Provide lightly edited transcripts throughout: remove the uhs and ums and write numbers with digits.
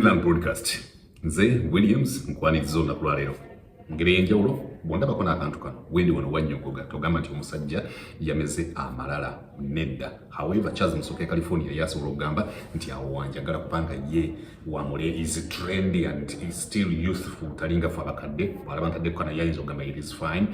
Greenland Broadcast. Nze Williams nkwanizo na kulaleero. Ngeri enjawulo bwondaba kona akantu kano wendi wano wannyogoga togamba nti omusajja yameze amalala nedda. However, Charles Musoke California yasobola okugamba nti awo wanjagala kubanga ye wamule is trendy and is still youthful talinga fa bakadde balaba ntadde kana yayinza okugamba it is fine.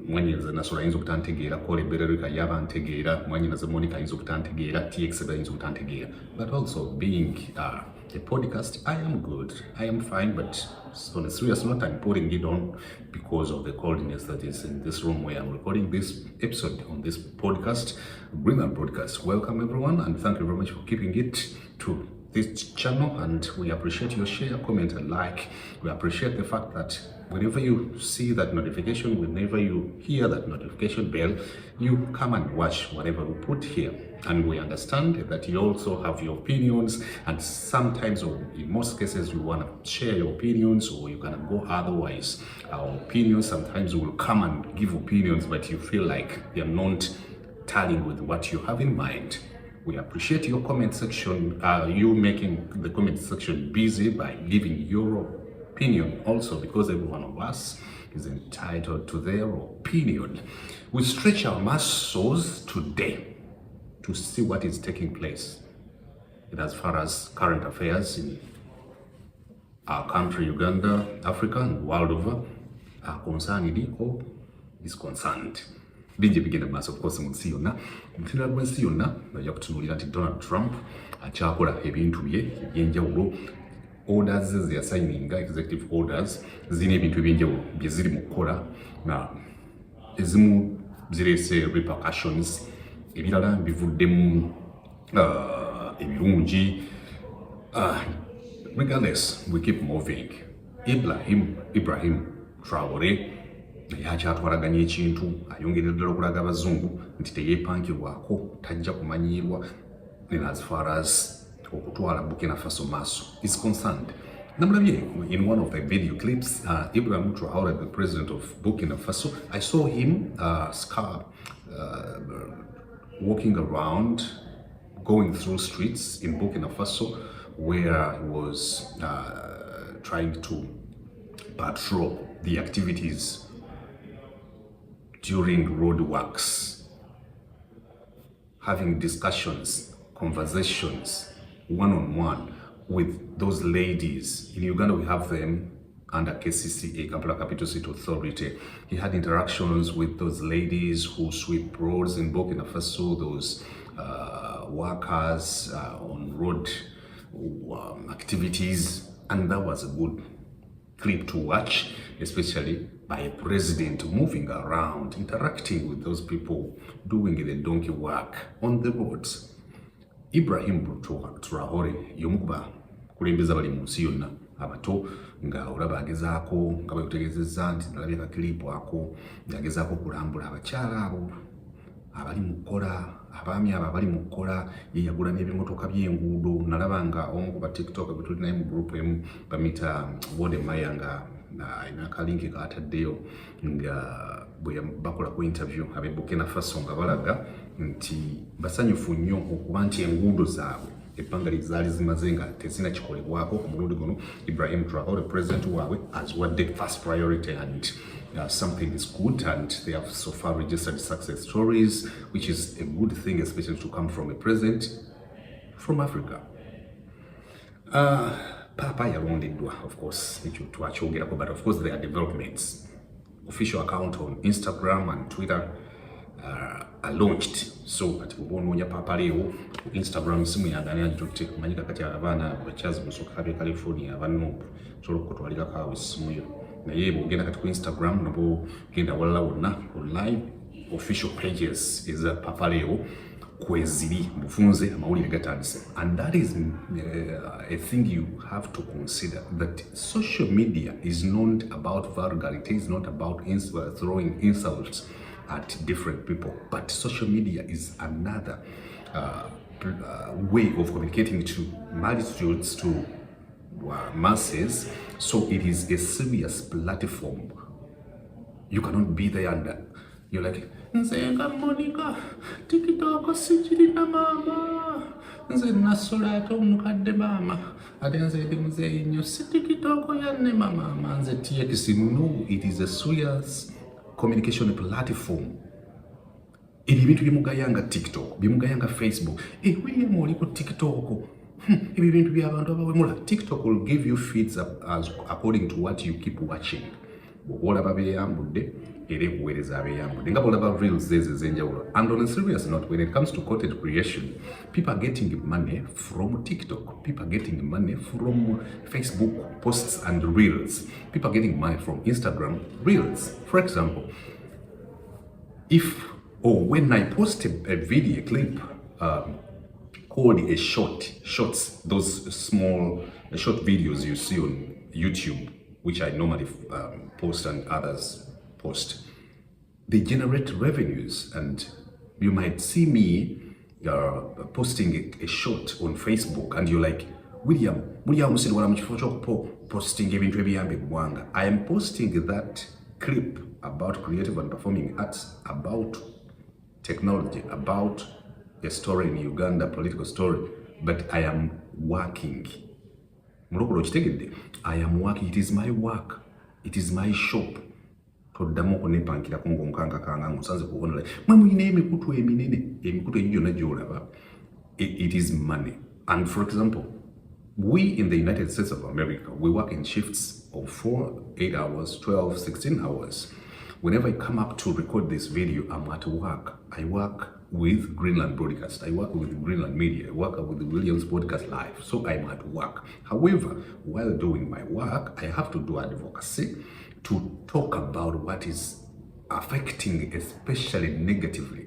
Mwanyinaze nasola yinza okutantegeera Kole Bererika yaba ntegeera mwanyinaze Monica yinza okutantegeera TX yinza okutantegeera but also being a podcast, I am good, I am fine, but on a serious note, I'm putting it on because of the coldness that is in this room where I'm recording this episode on this podcast, Greenland Broadcast. Welcome everyone, and thank you very much for keeping it to this channel, and we appreciate your share, comment, and like. We appreciate the fact that whenever you see that notification, whenever you hear that notification bell, you come and watch whatever we put here. And we understand that you also have your opinions, and sometimes, or in most cases, you want to share your opinions, or you can go otherwise. Our opinions sometimes will come and give opinions, but you feel like they're not tallying with what you have in mind. We appreciate your comment section, you making the comment section busy by giving your opinion also, because every one of us is entitled to their opinion. We stretch our muscles today to see what is taking place as far as current affairs in our country, Uganda, Africa, and world over are concerned or is concerned. Binje bigenda maaso of course munsi yonna mutera lwensi yonna bajja kutunuulira nti Donald Trump akyakola ebintu bye ebyenjawulo. Orders ze assigning executive orders zine ebintu ebyenjawulo bye ziri mu kukola na ezimu zireese repercussions ebirala bivuddemu ebirungi. Regardless, we keep moving. Ibrahim Traore yakyatwalaganya ekintu ayongerera ddala okulaga abazungu nti teyeepangibwako tajja kumanyirwa as far as okutwala Burkina Faso maaso is concerned. Namulabye in one of the video clips, Ibrahim Traore, the president of Burkina Faso, I saw him walking around, going through streets in Burkina Faso where he was trying to patrol the activities during road works, having discussions, conversations, one-on-one with those ladies. In Uganda, we have them under KCCA, Kampala Capital City Authority. He had interactions with those ladies who sweep roads in Burkina Faso, those workers on road activities, and that was a good clip to watch, especially by a president moving around, interacting with those people, doing the donkey work on the roads. Ibrahim Traore yomukuba kulembeza bali mu nsi yonna abato nga olaba agezaako nga bwetegeezezza nti nalabye ka clip ako yagezaako kulambula abakyala abo abali mu kukola abaami abo abali mu kukola yeyagula n'ebimotoka by'enguudo. Nalaba nga omu ku ba TikTok bwe tuli naye mu group emu bamita Wode Maya nga ayina akalinki kaataddeyo nga bwe bakola ku interview ab'e Burkina Faso nga balaga nti basanyufu nnyo okuba nti enguudo zaabwe ebbanga lizaali zimaze nga tezina kikolebwako. Ku mulundi guno Ibrahim Traore, president waabwe, aziwadde first priority, and something is good, and they have so far registered success stories, which is a good thing, especially to come from a president from Africa. Papa yalondeddwa, of course, ekyo twakyogerako, but of course there are developments. Official account on Instagram and Twitter are launched. So kati obonoonya Papa leewo ku Instagram simu yagane ajotte kumanyika kati abaana Charles Musoke California abanno sobola okutwalirako awo essimu yo, naye bw'ogenda kati ku Instagram nabo genda walala wonna online official pages eza Papa leewo kweziri mufunze amawulire gatandise. And that is a thing you have to consider, that social media is not about vulgarity, it's not about throwing insults at different people, but social media is another way of communicating to multitudes, to masses. So it is a serious platform. You cannot be there and you're like, Nzenga Monica, TikTok, Sijiri na mama, nze nasula ate omukadde maama ate nze ndi muzeeyi nnyo si TikTok yanne mama nze TX. No, it is a serious communication platform. Ebyo bintu byemugayanga TikTok, byemugayanga Facebook. William oli ku TikTok. Ebyo bintu by'abantu abawemula. TikTok will give you feeds as according to what you keep watching. Olaba beeyambudde era ekuweereza abeeyambudde nga bolaba reels ezo ez'enjawulo. And on a serious note, when it comes to content creation, people are getting money from TikTok. People are getting money from Facebook posts and reels. People are getting money from Instagram reels. For example, when I post a video clip called a shorts, those small short videos you see on YouTube, which I normally post and others post, they generate revenues. And you might see me posting a short on Facebook and you're like, William, posting ebintu ebiyambe eggwanga. I am posting that clip about creative and performing arts, about technology, about a story in Uganda, political story, but I am working. I am working. It is my work. It is my shop. It is money. And for example, we in the United States of America, we work in shifts of 4, 8 hours, 12, 16 hours. Whenever I come up to record this video, I'm at work. I work with Greenland Broadcast. I work with Greenland Media. I work with the Williams Podcast Live. So I'm at work. However, while doing my work, I have to do advocacy to talk about what is affecting, especially negatively,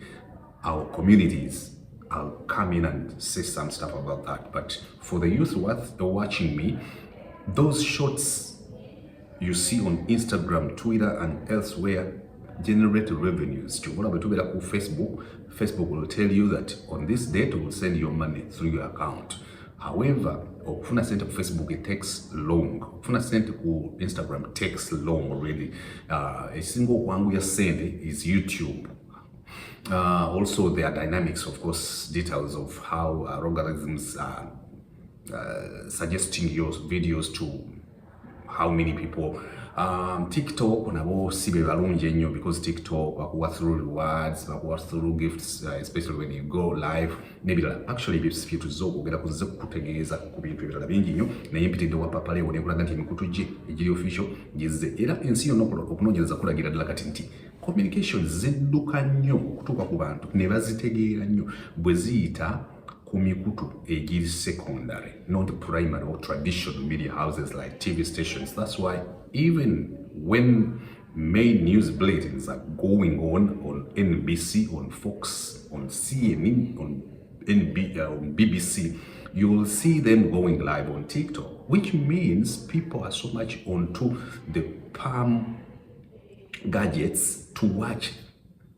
our communities. I'll come in and say some stuff about that. But for the youth watching me, those shorts you see on Instagram, Twitter, and elsewhere generate revenues. Facebook will tell you that on this date will send your money through your account. However, okufuna sente ku Facebook, it takes long. Okufuna sente ku Instagram takes long already. A single kwangu ya sente is YouTube. Also, there are dynamics, of course, details of how algorithms are suggesting your videos to how many people. TikTok nabo sibe balungi ennyo because TikTok bakuwa through rewards, bakuwa through gifts, especially when you go live. Maybe actually bifo tuzokugera kuze kutegeeza ku bintu ebirala bingi nnyo naye mpitidde wapapa lewo nekulaga nti emikutu gye egiri official gizze era ensi yonna okunoonyereza kulagira ddala kati nti communication zidduka nnyo okutuuka ku bantu ne bazitegeera nnyo bwe ziyita ku mikutu egiri secondary, not primary or traditional media houses like TV stations. That's why even when main news bulletins are going on NBC, on Fox, on CNN, on BBC, you will see them going live on TikTok, which means people are so much onto the palm gadgets to watch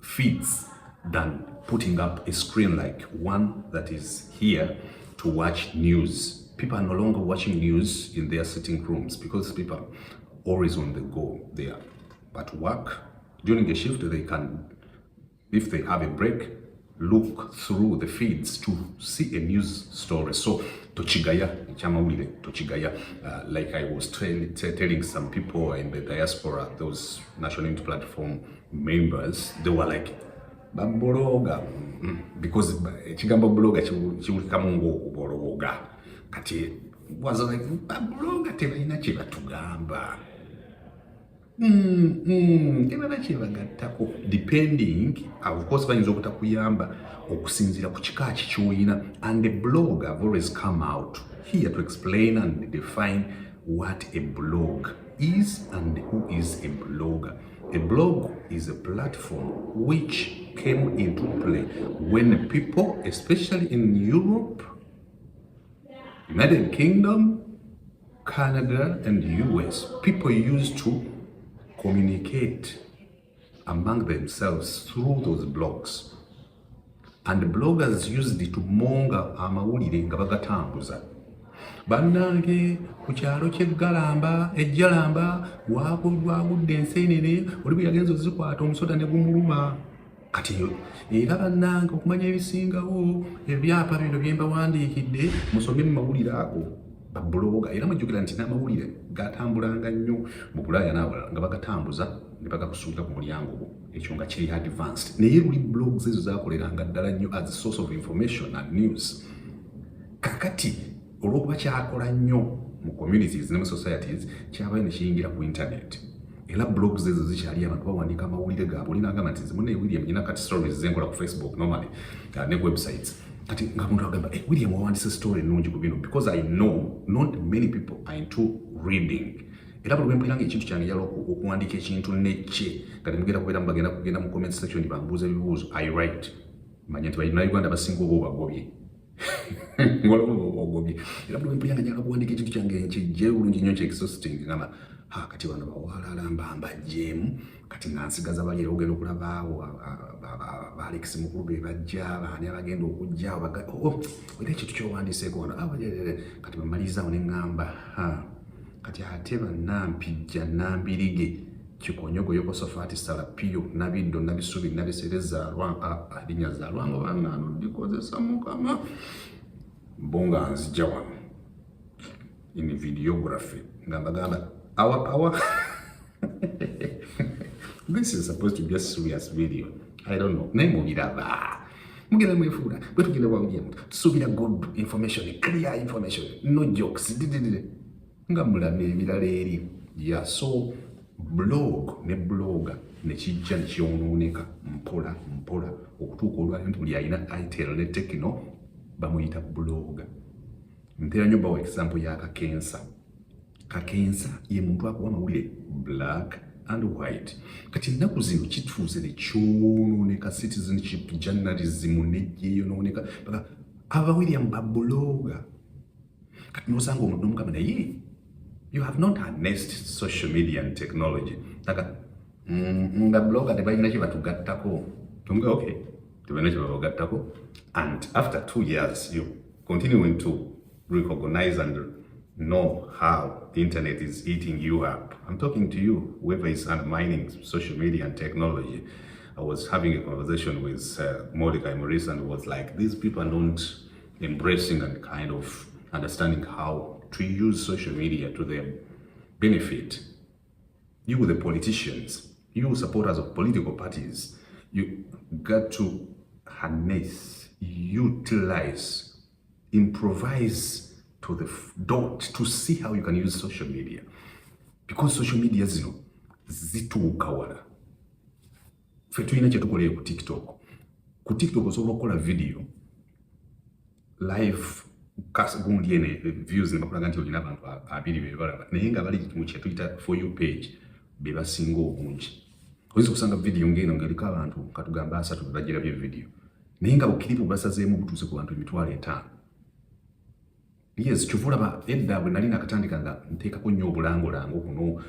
feeds than putting up a screen like one that is here to watch news. People are no longer watching news in their sitting rooms because people are always on the go. They are at work. During a shift, they can, if they have a break, look through the feeds to see a news story. So, tochigaya, like I was telling some people in the diaspora, those national unity platform members, they were like, babologa, because chigamba bloga chiwulikamu ng'okubologa. Kati was like, babologa tebalina kye batugamba. Tebaba kye bagattako, depending, of course bayinza obutakuyamba okusinziira ku kika ky'oyina. And the blog have always come out here to explain and define what a blog is and who is a blogger. A blog is a platform which came into play when people, especially in Europe, United Kingdom, Canada, and US, people used to communicate among themselves through those blogs. And the bloggers used it to monga amawulire nga bagatambuza. Bannange ku kyalo ky'Eggalamba, Ejjalamba, waagudde enseenene, oli bwe yagenza ozikwata omusota ne gumuluma. kati era bannange okumanya ebisingawo ebyapa bino bye mbawandiikidde musome mu mawulire ago babuloga era mujjukira nti n'amawulire gatambulanga nnyo mu Bulaaya n'awalala nga bagatambuza ne bagakusuulira ku mulyango gwo ekyo nga kiri advanced naye luli blogs ezo zakoleranga ddala nnyo as a source of information and news kakati olw'okuba kyakola nnyo mu communities ne mu societies kyabayo ne kiyingira ku internet era blogs ezo zikyali abantu bawandiika amawulire gaabwe olinagamba nti zimune William nyina kati stories zenkola ku Facebook normally ne websites kati nga muntu agamba William wawandise story ennungi ku bino because I know not many people are into reading era buli lwempuliranga ekintu kyange yala okuwandiika ekintu nekye kati mugenda kubeera bagenda kugenda mu comment section bambuuza ebibuuzo I write manya nti Bannayuganda basinga oba obagobye ngolobogobye era buli lwempuliranga nyala kuwandiika ekintu kyange nkijje bulungi nnyo exhausting ngamba kati bano bawalala mbambajjeemu kati nga nsigaza bali era ogenda okulaba Alex mukulu be bajja baani abagenda okujja era ekintu kyowandiiseeko wano kati bamalirizaawo ne ŋŋamba kati ate bannampijja nambirige kikonyogo yokosofaati salapiyo nabiddo nabisubi nabisereza linnya za lwango bannano likozesa mukama bonga nzija wano in videography nga mbagamba our power this is supposed to be a serious video I don't know naye mubiraba mugenda mwefuula bwe tugenda William tusuubira good information clear information no jokes nga mulaba ebirala eri so blog ne blogger ne kijja ne kyonooneka mpola okutuuka olwali nti buli alina itel ne tekino bamuyita blogger ntera nnyo bawa example ya kakensa ye muntu akuwa amawulire black and white kati ennaku zino kituuze ne kyonooneka citizenship journalism nejjeyonooneka paka aba William babuloga kati nosanga omuntu omukama naye you have not harnessed social media and technology taka nga blogger tebalina kye batugattako tunga okay tebalina kye batugattako and after 2 years you continuing to recognize and know how the internet is eating you up. I'm talking to you, whoever is undermining social media and technology. I was having a conversation with Mordecai Maurice and was like, these people are not embracing and kind of understanding how to use social media to their benefit. You, the politicians, you supporters of political parties, you got to harness, utilize, improvise to the dot to see how you can use social media, because social media zituuka wala ffe tulina kye tukoleye ku TikTok osobola okukola video live gundi ene views ne bakulaga nti olina abantu 2 be balaba naye nga bali mu kye tuyita for you page be basinga obungi oyinza okusanga video ngeno ng'eriko abantu katugamba 3 bagirabye video naye nga bukiripu basazeemu butuuse ku bantu 5,000. Yes, kyovulaba edda bwe nali nakatandika nga nteekako nnyo obulangolango kuno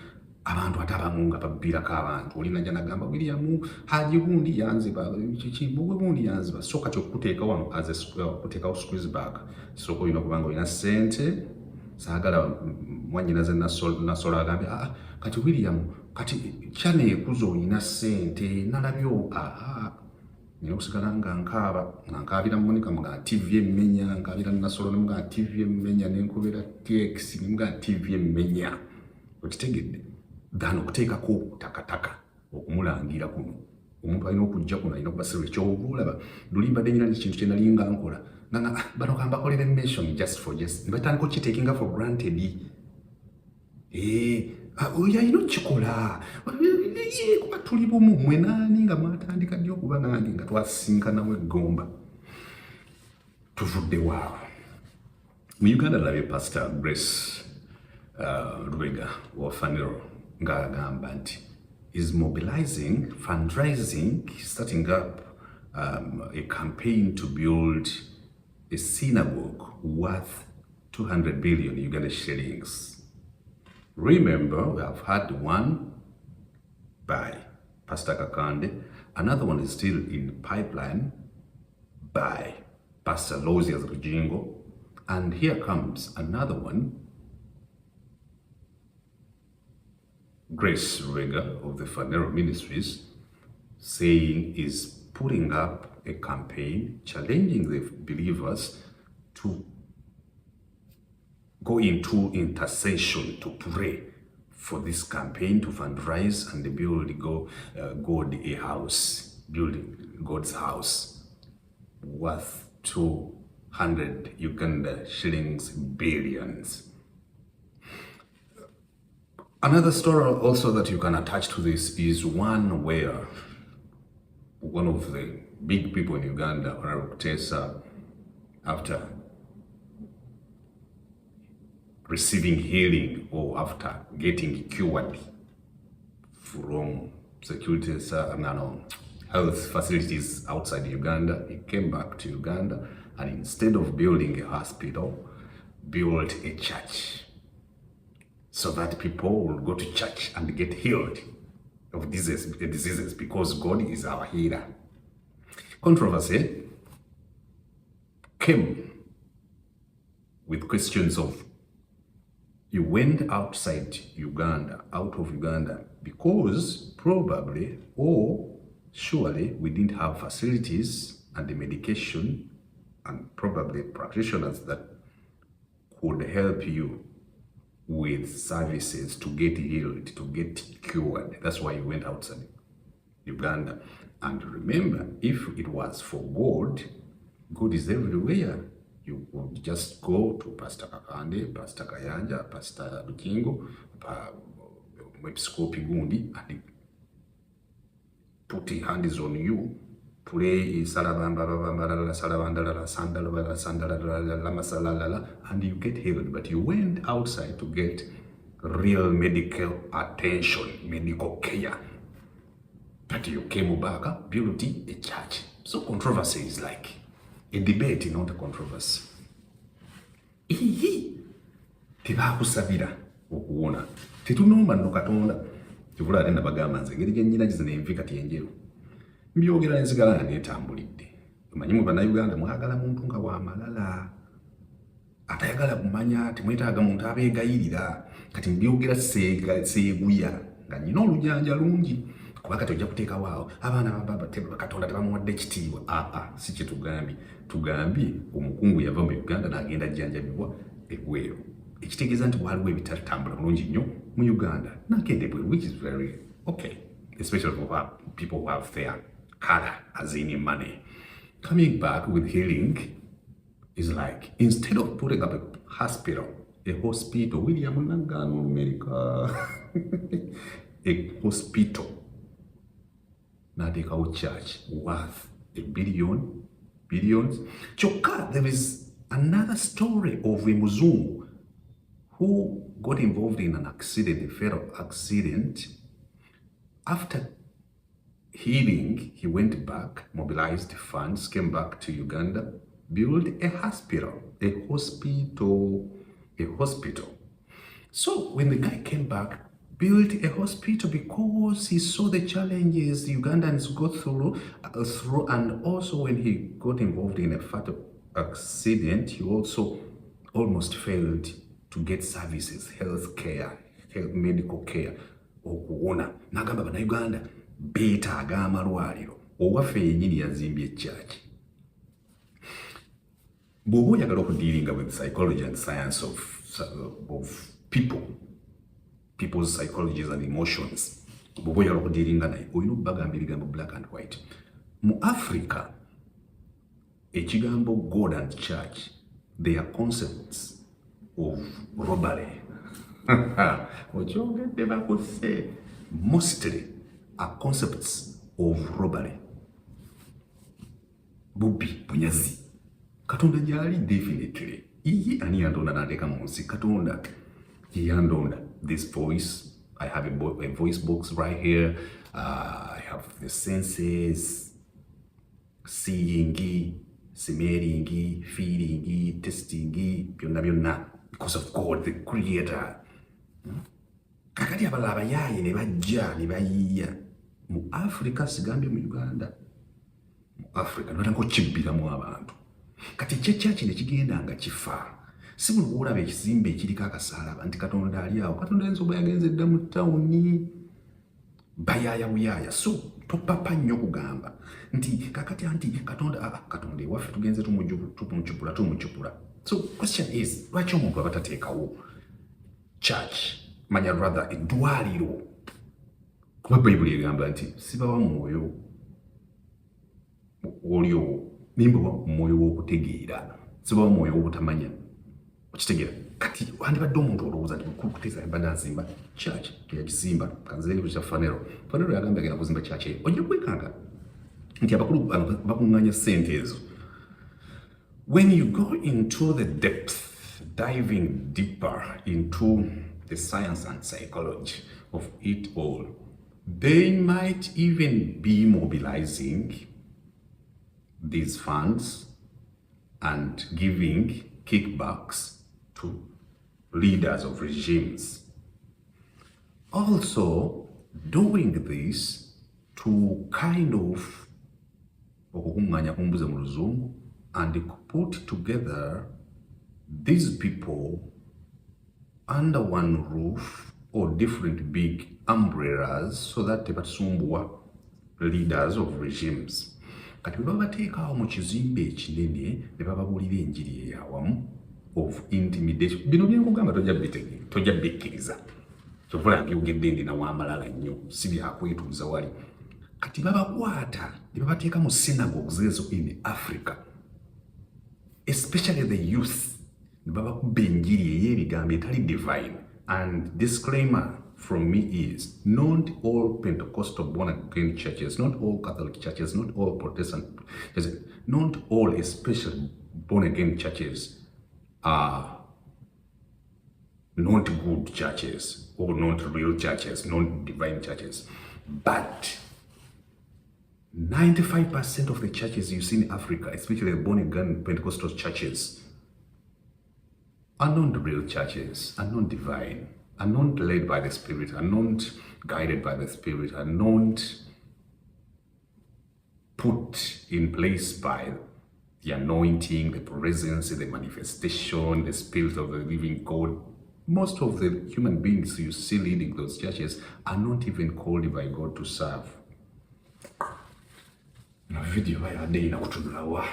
abantu ate abamu nga babbirako abantu oli najja nagamba William haji bundi yanziba kibugwe bundi yanziba so kati okuteeka wano as a kuteekawo squeeze back sooka olina okubanga olina ssente saagala mwannyinaze nasola agambe kati William kati channel ekuza olina ssente nalabyo nina okusigala nga nkaabira Monica nga TV emmenya nkaabira Nasolo nga TV emmenya nenkubira TX nga TV emmenya okitegedde dano okuteekako takataka okumulangira kuno omuntu alina okujja kuno alina okubasirwa ekyobulaba lulimbadde nyina ekintu kye nali nga nkola nga bano kambakolera mention just mbatandika okiteekinga for granted oyo alina okikola kuba tuli bumu mwe naani nga mwatandika ddi okuba nange nga twasinkanamu eggomba tuvudde waawo mu Uganda labye Pastor Grace Lubega wa Fanero ng'agamba nti is mobilizing, fundraising, starting up a campaign to build a synagogue worth 200 billion Uganda shillings. Remember, we have had one by Pastor Kakande. Another one is still in pipeline by Pastor Lozias Rujingo. And here comes another one, Grace Rega of the Fanero Ministries, saying is putting up a campaign challenging the believers to go into intercession to pray for this campaign to fundraise and build God's house worth 200 Uganda shillings billions. Another story also that you can attach to this is one where one of the big people in Uganda, Honorable Tessa, after receiving healing or after getting cured from health facilities outside Uganda, he came back to Uganda and instead of building a hospital, built a church so that people will go to church and get healed of diseases because God is our healer. Controversy came with questions of you went outside Uganda, out of Uganda, because probably or surely we didn't have facilities and the medication and probably practitioners that could help you with services to get healed, to get cured. That's why you went outside Uganda. And remember, if it was for God, God is everywhere. You would just go to Pastor Kakande, Pastor Kayanja, Pastor Lukingo, Episcopi Gundi, and put hands on you, pray and you get healed. But you went outside to get real medical attention, medical care. But you came back, built a church. So controversy is like a debate, not a controversy. Tebakusabira okuwona. Tetunumba no Katonda. Tibula atenda bagamba nze ngeri gyennyina gizina envi kati enjeru. Mbyogera nzigala netambulidde. Manyi mu Bannayuganda mwagala muntu nga wa malala. Atayagala kumanya temwetaaga muntu abeegayirira. Kati mbyogera seeguya nga nnina olujanja lungi. Kuba kati ojja kuteeka waawo abaana ba Katonda tebamuwadde ekitiibwa. Si kye tugambye. Tugambye omukungu yava mu Uganda n'agenda jjanjabibwa ebweru. Ekitegeeza nti waliwo ebitatambula bulungi nnyo mu Uganda. N'agenda ebweru, which is very okay, especially for people who have their color, as in money. Coming back with healing is like, instead of putting up a hospital, William Nangano, America, a hospital, now take our church worth billions. Choka, there is another story of a Muzungu who got involved in an accident, a fatal accident. After healing, he went back, mobilized funds, came back to Uganda, built a hospital. So when the guy came back, built a hospital because he saw the challenges Ugandans go through, and also when he got involved in a fatal accident, he also almost failed to get services, health care, medical care. Okuwona nagamba Bannayuganda beetaaga amalwaliro owaffe yennyini yazimbye echurch. Bw'oba oyagala okudealinga with psychology and science of people's psychologies and emotions, bw'oba oyagala okudealinga naye olina okubagamba ebigambo black and white. Mu Africa, ekigambo God and church, they are concepts of robbery. Mostly are concepts of robbery. Bubi, bunyazi. Katonda jali definitely. Iyi ani yandonda nateka munsi. Katonda yandonda. This voice, I have a voice box right here. I have the senses, seeing, smelling, feeling, tasting, byonna. Because of God, the Creator. Kakati abalala abayaaye ne bajja ne bayiiya mu Africa, sigambye mu Uganda, mu Africa nolanga okibbiramu abantu. Kati kyekya ne kigenda nga kifa. Si buli olaba ekizimbe ekiriko akasalaba nti Katonda ali awo. Katonda ayinza okuba yagenze dda mu ttawuni bayaya buyaya. So topapa nnyo kugamba nti kakati anti katonda ewaffe tugenze tumucupula. So question is, lwaki omuntu abatateekawo church manya rather eddwaliro? Kuba Bayibuli egamba nti sibawa mwoyo olio nimba mwoyo w'okutegeera, sibawa mwoyo w'obutamanya. Okitegeera kati wandibadde omuntu olowooza nti kuteesa yabadde azimba church teyagizimba kanzireko kya fanero yagambye agenda kuzimba church eyo. Ojja kwekanga nti abakulu bakuŋŋaanya ssente ezo. When you go into the depth, diving deeper into the science and psychology of it all, they might even be mobilizing these funds and giving kickbacks to leaders of regimes. Also doing this to kind of and put together these people under one roof or different big umbrellas so that tebasumbwa leaders of regimes. Kati bwe babateekawo mu kizimbe ekinene ne bababuulira enjiri eyawamu of intimidation, bino byenkugamba tojja bikkiriza. Kyovula byogedde ndi naw'amalala nnyo, si byakwetuuza wali. Kati babakwata ne babateeka mu synagogues ezo in Africa, especially the youth, ne babakubba enjiri ey'ebigambo etali divine. And disclaimer from me is, not all Pentecostal born-again churches, not all Catholic churches, not all Protestant churches, not all especially born-again churches are not good churches or not real churches, not divine churches. But 95% of the churches you see in Africa, especially the born-again Pentecostal churches, are not real churches, are not divine, are not led by the Spirit, are not guided by the Spirit, are not put in place by the anointing, the presence, the manifestation, the Spirit of the living God. Most of the human beings you see leading those churches are not even called by God to serve. Na video bayadde ina kutunulawa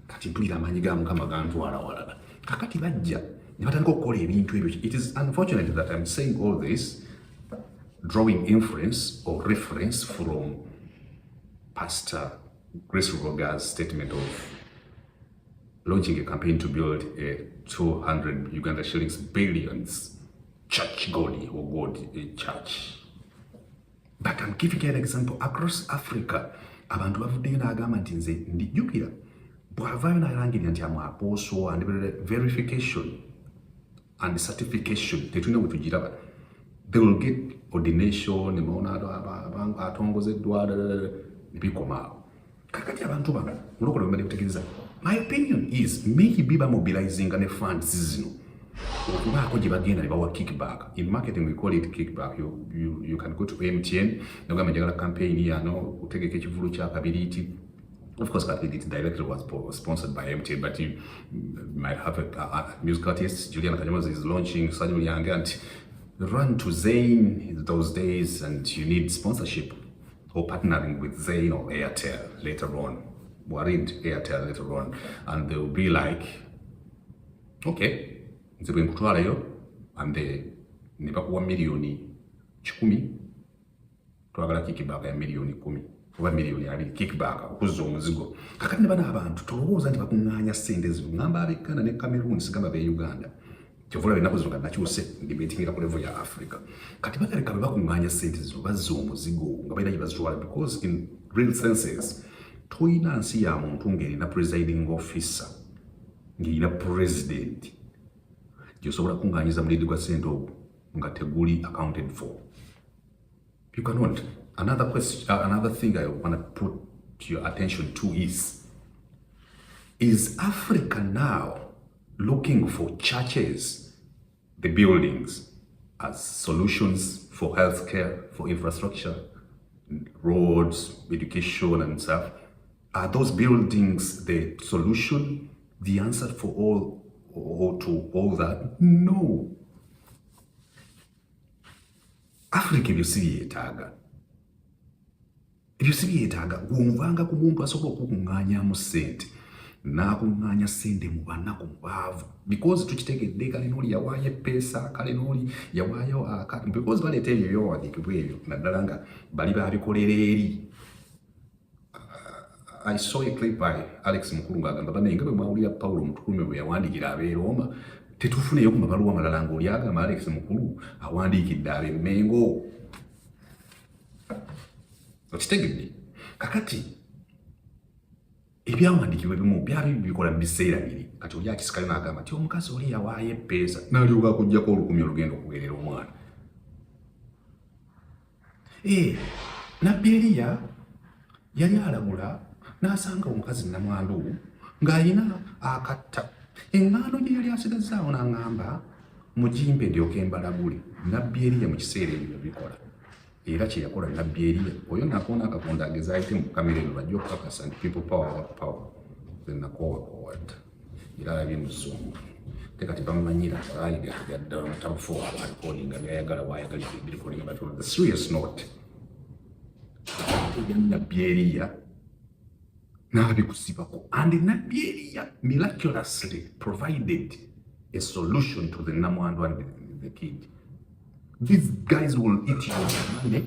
kati mpulira amaanyi ga Mukama gantwala walala. Kakati bajja ne batandika okukola ebintu ebyo. It is unfortunate that I'm saying all this, drawing inference or reference from Pastor Grace Rugoga's statement of launching a campaign to build a 200 Uganda shillings billions church God or God church. But I'm giving an example across Africa. Abantu bavuddeyo n'agamba nti nze ndijjukira bw'avaayo n'alangirira nti amu apostle and verification and certification tetulina bwe tugiraba. They will get ordination, nebaona atongozeddwa ne bikoma awo. Kakati abantu bano olwokola bwe bategeeza. My opinion is maybe bamobilizing ne funds zino okubaako gye bagenda ne bawa kickback. In marketing we call it kickback. You can go to MTN nogamba njagala campaign yano utegeke ekivulu kya kabiriiti. Of course, it directly was sponsored by MTN, but you might have a music artist. Juliana Kanyomozi is launching Samuel Young and run to Zayn those days, and you need sponsorship or partnering with Zayn or Airtel later on. Worried Airtel later on, and they'll be like, okay, and they nebakuwa milioni 10 twagala kickback ya milioni 10 oba milioni 2 kickback okuzza omuzigo. Kakati ne bana abantu tolowooza nti bakuŋŋaanya ssente zino ngamba ab'Ghana ne Cameroon sigamba b'e Uganda kyovula binaku zino nakyuse ndibetingira ku level ya Africa. Kati bakaleka bwe bakuŋŋaanya ssente zino bazza omuzigo nga balina gye bazitwala, because in real senses toyina nsi ya muntu ng'erina presiding officer ng'erina president gyosobola kuŋŋaanyiza mulindi gwa ssente ogwo nga teguli accounted for. You cannot. Another question, another thing I want to put your attention to is Africa now looking for churches, the buildings, as solutions for healthcare, for infrastructure, roads, education and stuff? Are those buildings the solution, the answer for all, or to all that? No. Africa, you see it, ebyo si byetaaga gw'ovanga ku muntu asobola okukuŋŋaanyaamu ssente n'akuŋŋaanya ssente mu banaku mubaavu because tukitegedde kale n'oli yawaayo eppeesa kale n'oli yawaayo akantu because baleeta ebyo byowandiikibwa ebyo naddala nga bali baabikolera eri. I saw a clip by Alex Mukulu ng'agamba bannaye nga bwe mwawulira Pawulo Omutukume bwe yawandiikira ab'e Roma tetufuneyo ku mabaluwa amalala ng'oli agamba Alex Mukulu awandiikidde ab'e Mengo. Okitegedde kakati ebyawandiikibwa ebimu byali bikola mu biseera biri kati oli akisikayo n'agamba nti omukazi oli yawaayo eppeesa n'alyoka akuggyako olukumi olugenda okugerera omwana. Nabbi Eriya yali alagula n'asanga omukazi namwandu ng'alina akatta eŋŋaano gye yali asigazzaawo n'aŋŋamba mugimpe ndyoke mbalagule. Nabbi Eriya mu kiseera ebyo yabikola era kye yakola Nabbi Eriya oyo nakoona akakonda ageza ayite mu kamera eno bajja okukakasa nti people power then nakoward era alabye muzungu tekati bamumanyira yadda mutabufu abaalikodinga byayagala waayagalira ebirikodinga but on the serious note Nabbi Eriya n'abikusibako and Nabbi Eriya miraculously provided a solution to the namwandu and the kid. These guys will eat your money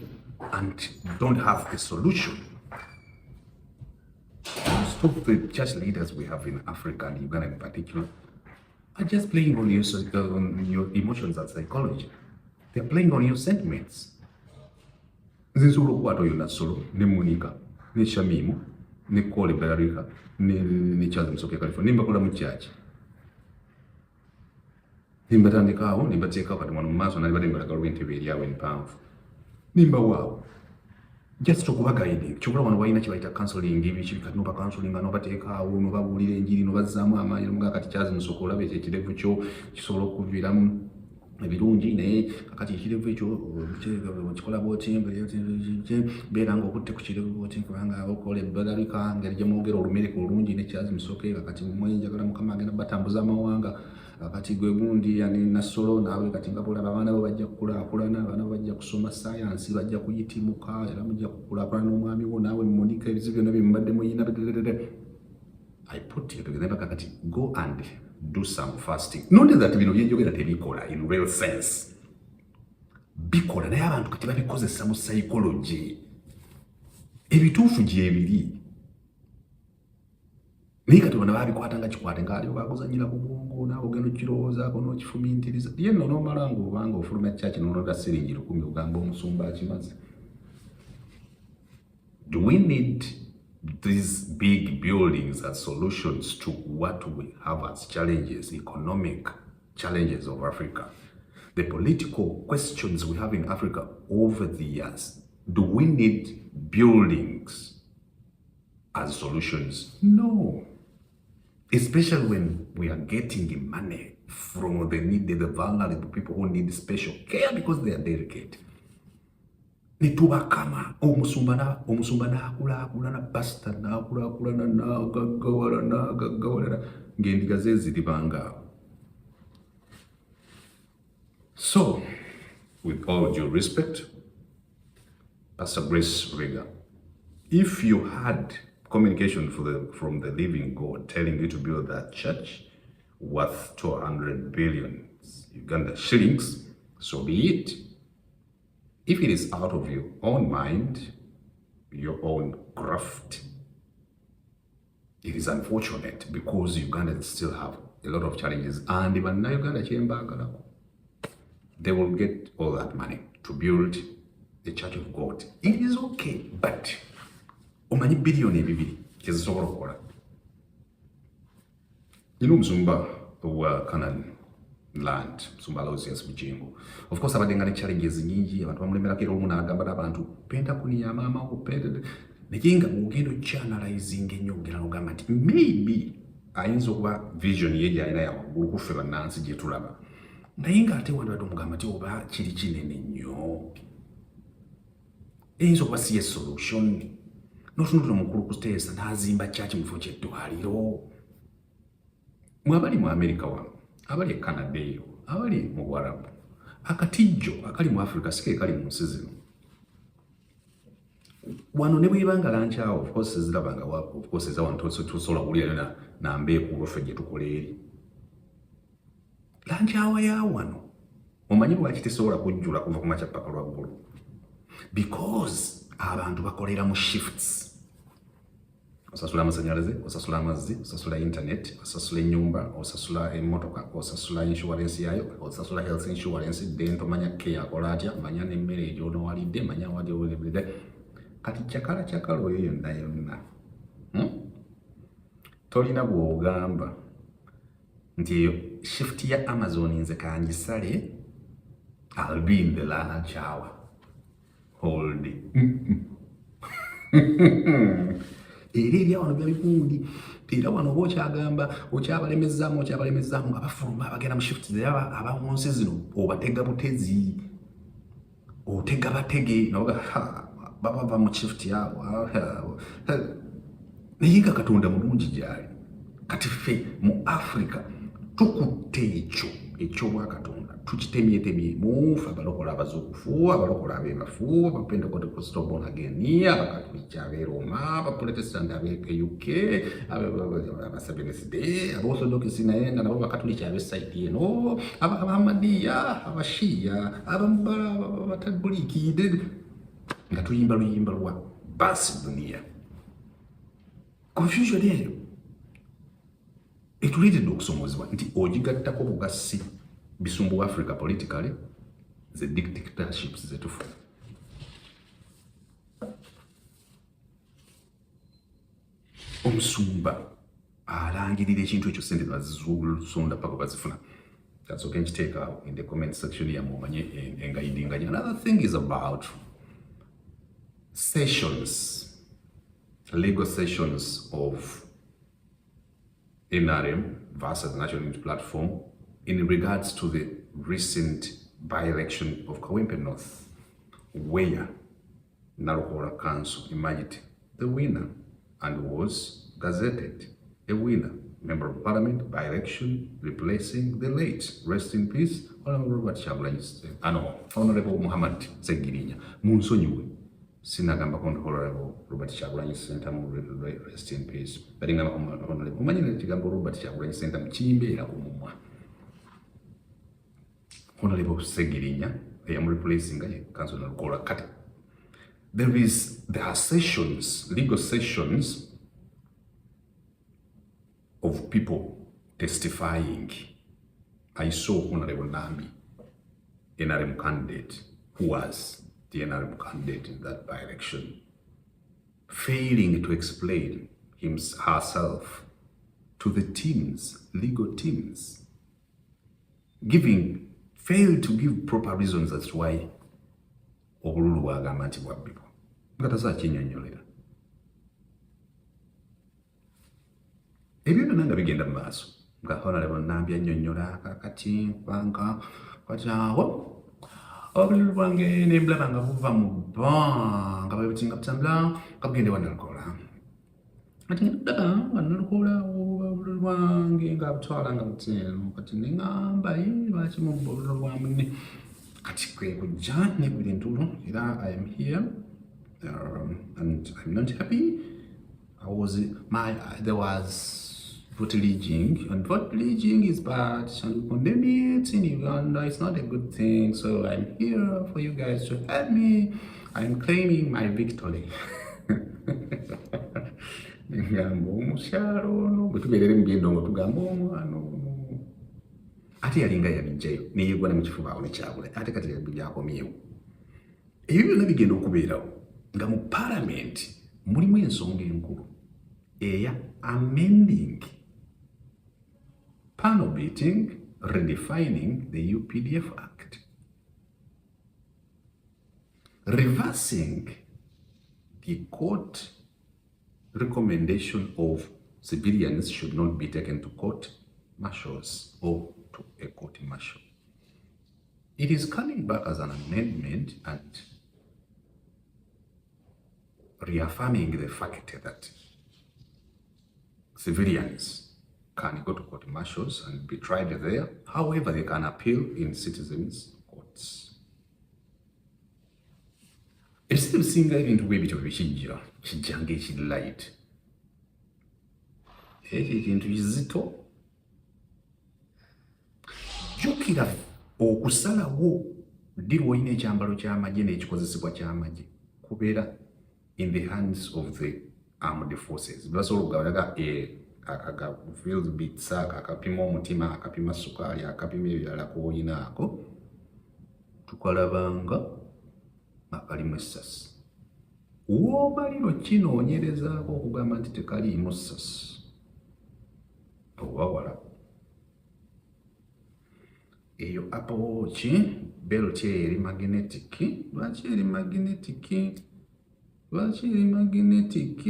and don't have a solution. Most of the church leaders we have in Africa and Uganda in particular are just playing on your emotions and psychology. They're playing on your sentiments. Zinzulu kwato yona solo, ne Monica, ne Shamimu, ne Kole Barika, ne Charles Msoke California, nimba kola mu church. Nimba tandikawo, nimba teekawo kati mwano mu maaso nalibadde mbalagala olw'entebe eri awo empanvu. Nimba waawo. Just okuba guiding. Kyokula wano walina kye bayita counseling, ebiki kati noba counseling n'obateekaawo, n'obabuulira enjiri, n'obazzaamu amaanyi, n'omuga kati Charles Msoke olaba ekyo ekirevu kyo kisobola okuviiramu ebirungi naye kakati ekirevu ekyo kikola bwoti beera ng'okutte ku kirevu bwoti kubanga okola ebbagalika ngeri gye mwogera olumereka olungi ne Charles Msoke kakati mwenjagala Mukama agenda batambuza amawanga kakati gwe gundi yani Nasolo naawe kati nga bulaba abaana bo bajja kukulaakulana abaana bo bajja kusoma sayansi bajja kuyitimuka era mujja kukulaakulana n'omwami wo naawe Monica ebizibu byonna bye mubadde muyina. I put you together kakati go and do some fasting. Not that bino byenjogera tebikola in real sense. Bikola naye abantu kati babikozesa mu psychology. Ebituufu gye biri. Naye kati bano babikwata nga kikwate ng'ali baguzannyira ku bwongo naawe ogenda okirowoozaako n'okifumintiriza. Ye nno n'omala ng'obanga ofuluma church n'onoda siringi 10 ogamba omusumba akimaze. Do we need these big buildings as solutions to what we have as challenges, economic challenges of Africa, the political questions we have in Africa over the years? Do we need buildings as solutions? No. Especially when we are getting money from the needy, the vulnerable people who need special care because they are delicate. Netubakama omusumba n'akulaakulana pastor n'akulaakulana n'agaggawala ng'endiga ze ziribanga. So, with all due respect, Pastor Grace Rega, if you had communication from the living God telling you to build that church worth 200 billion Uganda shillings, so be it. If it is out of your own mind, your own graft, it is unfortunate because Ugandans still have a lot of challenges. And even now, Uganda, they will get all that money to build the Church of God. It is okay, but omanyi billion ebibiri kizisobola okukola. You know Mzumba wa Canaan land, Mzumba Aloysius Bugingo. Of course, abadde nga ne challenges nyingi, abantu bamulemerako era olumu n'agamba n'abantu penta kuniyama amawo penta naye nga bw'ogenda okyanalyzing ennyo ogenda n'ogamba nti maybe ayinza okuba vision ye gy'alina ya waggulu kuffe bannansi gye tulaba. Naye ng'ate wandibadde omugamba nti oba kiri kinene nnyo. Eyinza okuba si ye solution. N'otunula omukulu kuteesa n'azimba church mu kifo ky'eddwaliro. Mwe abali mu America wano, abali e Canada eyo, abali mu Bwarabu, akatijjo akali mu Africa si ke kali mu nsi zino. wano ne bwibanga lanchawo of course zilabanga wapo of course za wantu tusola kulira na mbeku lofe gye tukola eri lanchawo ya wano omanyi lwaki tesobola kujjula kuva ku makya paka lwa ggulu because abantu bakolera mu shifts. Osasula amasanyalaze, osasula amazzi, osasula internet, osasula ennyumba, osasula emmotoka, osasula insurance yayo, osasula health insurance, dental manya care akola atya, manya n'emmere gy'onoowalidde, manya wali owulidde. Kati kyakala oyo yonna tolina bw'ogamba nti eyo shift ya Amazon nze kangisale I'll be in the lunch hour all day. Era eri wano byabikundi era wano oba okyabalemezaamu nga bafuluma abagenda mu shift era abawonsi zino obatega butezi otega batege baba mu shift yaabo naye nga Katonda mulungi gyali. Kati ffe mu Africa tukutte ekyo bwa Katonda tukitemyetemye mufa abalokola abazukufu abalokola abebafu abapentekoste born again abakatoliki aberoma abaprotestant ab'e UK abasabeneside abaorthodox naye nga nabo bakatoliki ab'esaidi eno abamadiya abashiya abataguliki nga tuyimba luyimba lwa basi dunia. Confusion eyo etuleetedde okusomozebwa nti ogigattako bugasi bisumbu Africa politically the dictatorships zetufuna. Omusumba alangirira ekintu ekyo sente bazisonda paka bazifuna. That's okay, nkiteeka in the comment section yammwe omanye engayidinganya. Another thing is about sessions, legal sessions of NRM versus National Unity Platform in regards to the recent by-election of Kawempe North, where Narokora Council emerged the winner and was gazetted a winner. Member of Parliament by-election replacing the late, rest in peace, Honorable Robert Kyagulanyi, Honorable Muhammad Segirinya. Munsonyiwe sinagamba Honorable Robert Kyagulanyi Ssentamu, rest in peace. But in Honorable Umanyine kigambo Robert Kyagulanyi Ssentamu kimbeera ku mumwa. Honorable Segirinya, I am replacing Councillor Narokora Kati. There are sessions, legal sessions of people testifying. I saw Honorable Nambi, NRM candidate, who was the NRM candidate in that by-election, failing to explain herself to the teams, legal teams, failed to give proper reasons as to why obululu bwagamba nti bwabbibwa nga tazakinnyonnyolera. Ebyo byonna nga bigenda mu maaso nga Honorable Nambi annyonnyola kakati kubanga kwatyawo obululu bwange ne mbulaba nga buva mu bba nga bwebutinga butambula nga bugende wa Narokora kati ndaba nga Narokora obululu bwange nga butwala nga butino kati ne ngamba lwaki mu obululu bwange kati kwe kujja ne buli ntulo era I am here and I'm not happy. There was vote leaging, and vote leaging is bad and we condemn it in Uganda. It's not a good thing, so I'm here for you guys to help me. I'm claiming my victory. Ngambo omukyalo ono bwe tubeerera mu byendongo tugamba omwana ono ate yalinga yabijjayo neyeggwa ne mu kifuba awo nekyagula ate kati byakomyewo. Ebyo byonna bigenda okubeerawo nga mu Parliament mulimu ensonga enkulu eya amending, panel beating, redefining the UPDF Act, reversing the court recommendation of civilians should not be taken to court martials or to a court martial. It is coming back as an amendment and reaffirming the fact that civilians can go to court martials and be tried there. However, they can appeal in citizens' courts. It's ebisinga ebintu bwebityo kijja ng'ekilight. Ekyo ekintu kizito. Jjukira okusalawo ddi lw'olina ekyambalo ky'amagye n'ekikozesebwa ky'amagye kubeera in the hands of the armed forces. Basobola okugabulaga field bits, akapima omutima, akapima sukaali, akapima ebirala k'olina ako, tukalabanga akalimu essasi. W'omaliro kinoonyerezaako okugamba nti tekaliimu ssasi oba wala. Eyo Apple Watch belt eri magnetic. Lwaki eri magnetic? Lwaki eri magnetic?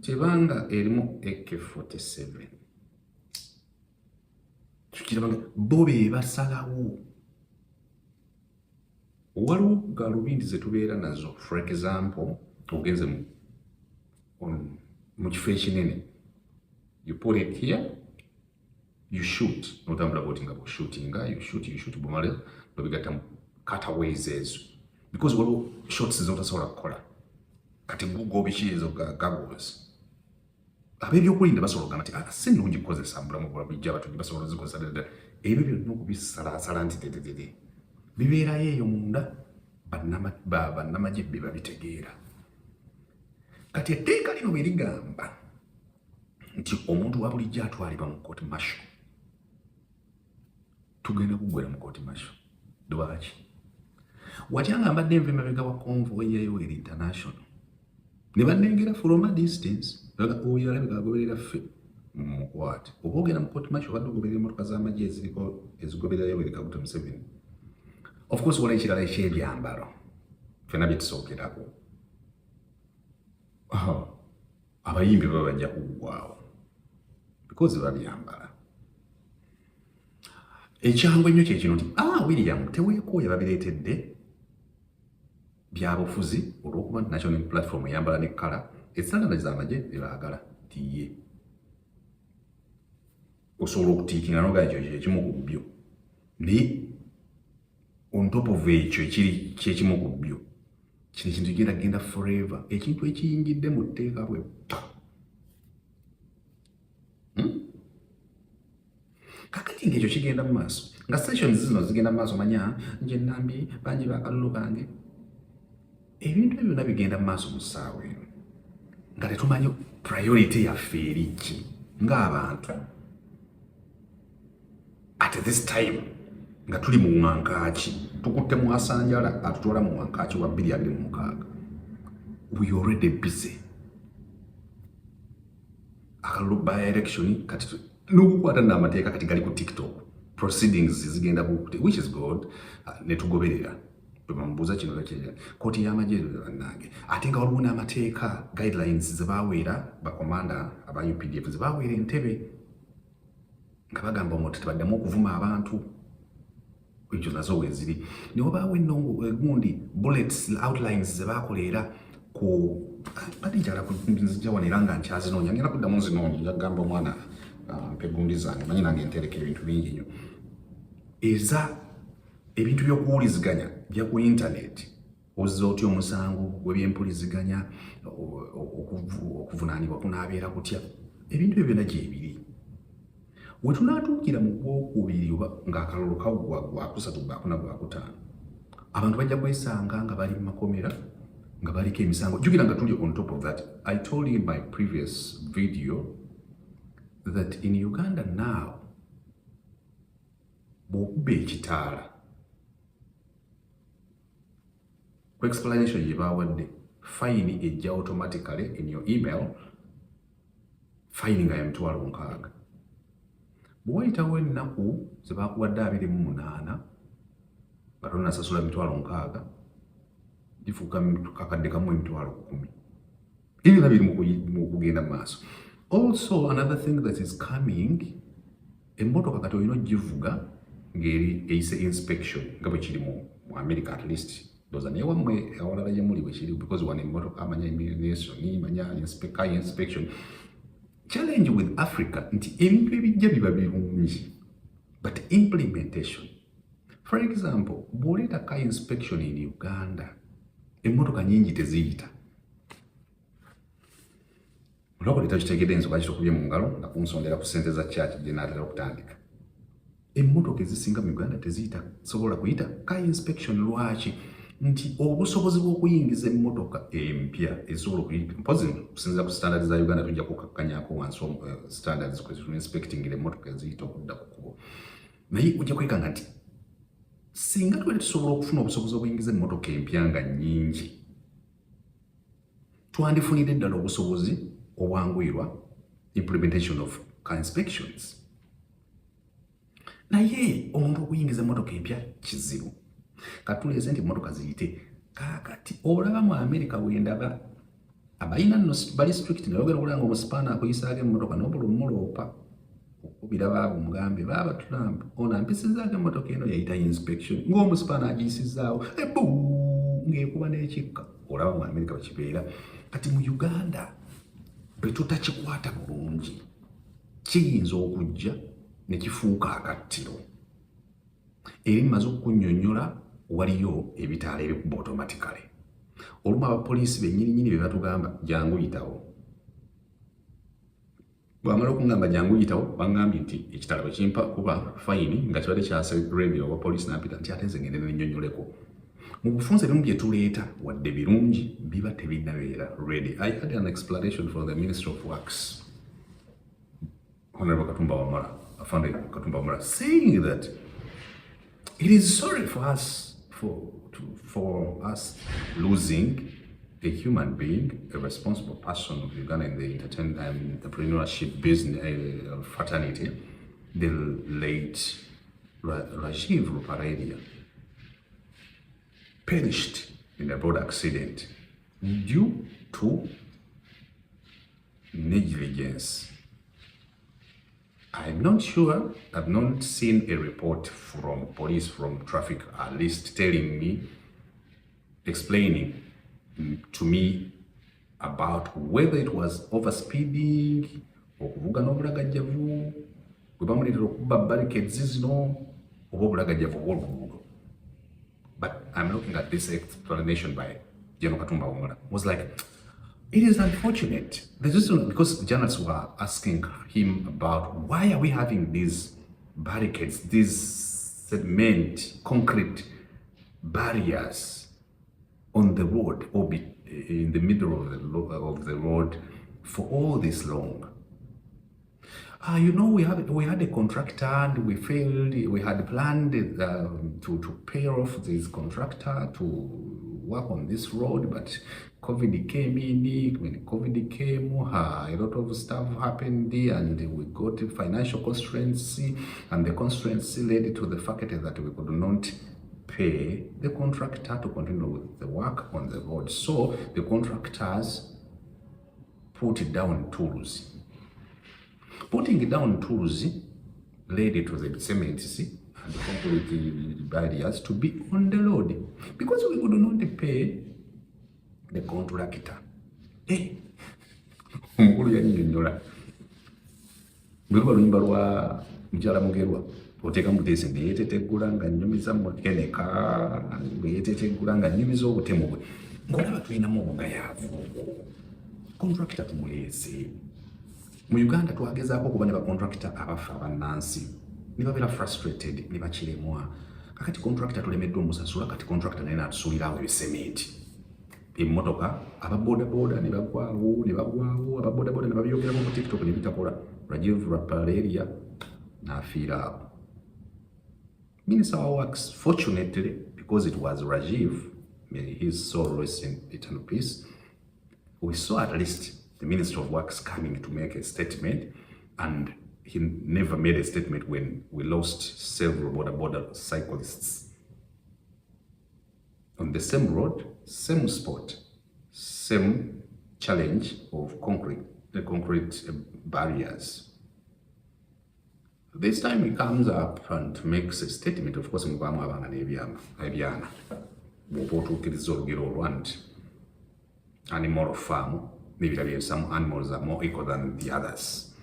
Tebanga erimu AK-47. Tukirabanga bo be basalawo. Waliwo galubindi ze tubeera nazo. For example, ogenze mu kifo ekinene. You put it here, you shoot. Notambula bwoti nga bw'oshootinga, you shoot bumale babigatta mu cutaways ezo. Because waliwo shots zotasobola kukola. Kati gobiki ezo goggles. Ab'ebyokulinda basobola okugamba nti si nnungi kukozesa mbulamu bwa bijja abatunzi basobola ozikozesa ddala. Ebyo byonna okubisalaasala nti dededede. Bibeerayo eyo munda bannamagye be babitegeera. Kati etteeka lino bwe ligamba nti omuntu wa bulijjo atwalibwa mu court martial, tugenda kuggwera mu court martial. Lwaki? Watyanga mbadde nva emabega wa convoy ya Yoweri International ne bannengera from a distance oyo alabika agoberera ffe mukwate. Oba ogenda mu court martial badde ogoberera emmotoka z'amagye ezigoberera Yoweri Kaguta Museveni. Of course waliwo ekirala eky'ebyambalo ffenna bye tusookerako. Abayimbi baba bajja kuggwaawo because babyambala. Ekyangu ennyo kye kino nti William teweekooya babireetedde byabufuzi olw'okuba national platform eyambala ne kkala ezitandala z'amagye ebaagala tiye. Osobola okutiikinga n'ogala ekyo ekimu ku byo. Naye on top of ekyo ekiri kyekimu ku byo, kino ekintu kigenda forever. Ekintu ekiyingidde mu tteeka bwe kakati ng'ekyo kigenda mu maaso nga sessions zino zigenda mu maaso. Manya nje Nambi bangi bakalulu kange, ebintu ebyo byonna bigenda mu maaso mu ssaawa eno nga tetumanyi priority yaffe eri ki ng'abantu at this time nga tuli mu wankaaki tukutte mu asanjala atutwala mu wankaaki wa 2026. We already busy. Akalulu by election kati n'okukwata n'amateeka kati gali ku TikTok. Proceedings zigenda bukuti, which is good. Netugoberera bwebamubuuza kino kakyeja kooti y'amagye bannange ate nga waliwo n'amateeka guidelines ze baaweera bakomanda aba UPDF ze baaweera entebe nga bagamba omuntu tebaddamu okuvuma abantu. Ekyo nazo weeziri. Ne wabaawo ennongo egundi bullets outlines ze baakoleera ku kati njagala kunzija wano era nga nkyazinoonya ngenda kuddamu nzinoonya yagamba omwana mpe gundi zange manyi nange ntereka ebintu bingi nnyo eza ebintu by'okuwuliziganya bya ku internet. Ozza otya omusango gw'ebyempuliziganya, okuvunaanibwa kunaabeera kutya, ebintu ebyo byonna gyebiri. We tunaatuukira mu gwokubiri oba ng'akalulu kaggwa gwakusatu gwakuna gwakutaano, abantu bajja kwesanga nga bali mu makomera nga baliko emisango. Jjukira nga tuli on top of that. I told you in my previous video that in Uganda now bw'okuba ekitaala ku explanation gye baawadde, fine ejja automatically in your email, fine nga ya $6,000. Bwe wayitawo ennaku ze baakuwadde 28 nga tonnasasula $6,000 gifuuka kakadde kamu $10,000. Ebyo byonna biri mu kugenda mu maaso. Also another thing that is coming, emmotoka kati olina ogivuga ng'eri eyise inspection nga bwe kiri mu America at least. Doza naye wammwe awalala gye muli bwe kiri because wano emmotoka amanya immigration manya inspection. Challenge with Africa nti ebintu ebijja biba birungi but implementation. For example, bw'oleeta car inspection in Uganda emmotoka nyingi teziyita. Olwako tekitegedde ensonga kitokubye mu ngalo nga kunsondera ku ssente za church gye naatera okutandika. Emmotoka ezisinga mu Uganda teziyita sobola kuyita car inspection. Lwaki? Nti obusobozi bw'okuyingiza emmotoka empya esobola okuyita mpozi kusinziira ku standards za Uganda tujja kukakkanyako wansi standards kwe inspecting emmotoka eziyita okudda ku kkubo. Naye ojja kwekanga nti singa twali tusobola okufuna obusobozi obuyingiza emmotoka empya nga nnyingi, twandifunidde ddala obusobozi obwanguyirwa implementation of car inspections. Naye omuntu okuyingiza emmotoka empya kizibu. Katuleze nti emmotoka ziyite kakati olaba mu America bwendaba abayina nno bali strict naye ogenda okulaba ng'omusipaana akuyisaako emmotoka n'obula omuloopa okubira baabo mugambe baaba Trump ono ampisizaako emmotoka eno yayita inspection ng'omusipaana agiyisizaawo ng'ekuba n'ekikka. Olaba mu America bakibeera. Kati mu Uganda bwe tutakikwata bulungi kiyinza okujja ne kifuuka akattiro. Eri mmaze okunnyonnyola waliyo ebitaala ebikuba automatically. Olumu abapoliisi bennyininyini bye batugamba jangu yitawo. Bwamala okungamba jangu yitawo bangambye nti ekitala bwe kimpa kuba fayini nga kibadde kyase radio oba poliisi nampita nti ate nze ngende nennyonnyoleko. Mu bufunze ebimu bye tuleeta wadde birungi biba tebinnabeera ready. I had an explanation from the Minister of Works, Honorable Katumba Wamala, Afande Katumba Wamala, saying that it is sorry for us for us losing a human being, a responsible person of Uganda in the entrepreneurship business fraternity, the late Rajiv Ruparelia, perished in a road accident due to negligence. I'm not sure, I've not seen a report from police, from traffic, at least telling me, explaining to me about whether it was overspeeding, or kuvuga n'obulagajjavu, bwe bamuleetera okuba barricades zino, oba obulagajjavu bw'oluguudo. But I'm looking at this explanation by General Katumba Wamala. Was like, it is unfortunate. Because journalists were asking him about why are we having these barricades, these cement, concrete barriers on the road or in the middle of the road for all this long. You know, we had a contractor and we failed. We had planned to pay off this contractor to work on this road, but COVID came in. When COVID came, a lot of stuff happened and we got financial constraints, and the constraints led to the fact that we could not pay the contractor to continue with the work on the road. So the contractors put down tools. Putting down tools led to the cement and the concrete barriers to be on the road because we could not pay the contractor. Omukulu yannyonnyola bwe luba lunyumba lwa mukyala Mugerwa oteeka Muteesi nga yeeteteggula nga nnyumiza Mukeneka nga yeeteteggula nga nnyumiza obutemu bwe ng'olaba tulinamu obugayaavu. Contractor tumuleese. Mu Uganda twagezaako okuba ne bacontractor abafa abannansi ne babeera frustrated ne bakiremwa. Kakati contractor tulemeddwa omusasula, kati contractor naye n'atusuulirawo ebisementi. Emmotoka ababodaboda ne bagwawo ababodaboda ne babyogeramu ku TikTok ne bitakola. Rajiv Ruparelia n'afiira awo. Minister of Works, fortunately, because it was Rajiv, may his soul rest in eternal peace, we saw at least the Minister of Works coming to make a statement, and he never made a statement when we lost several border cyclists. On the same road, same spot, same challenge of the concrete barriers. This time he comes up and makes a statement. Of course, mubamu abanga n'ebyana bw'oba otuukiriza olugero olwa nti animal farm, maybe some animals are more equal than the others.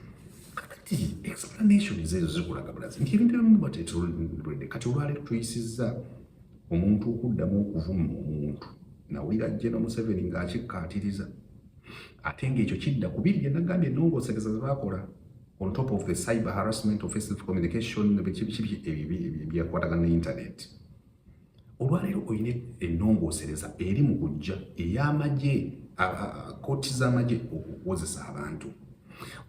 Kakati explanation ezo zikulaga bulazi nti ebintu ebimu bateetuludde kati olwaleero tuyisizza omuntu okuddamu okuvuma omuntu nawulira General Museveni ng'akikkaatiriza ate ng'ekyo kidda ku biri bye nagambye ennongoosereza ze baakola on top of the cyber harassment, offensive communication, byakwatagana ne internet. Olwaleero oyina ennongoosereza eri mu kujja ey'amagye, kooti z'amagye okuwozesa abantu.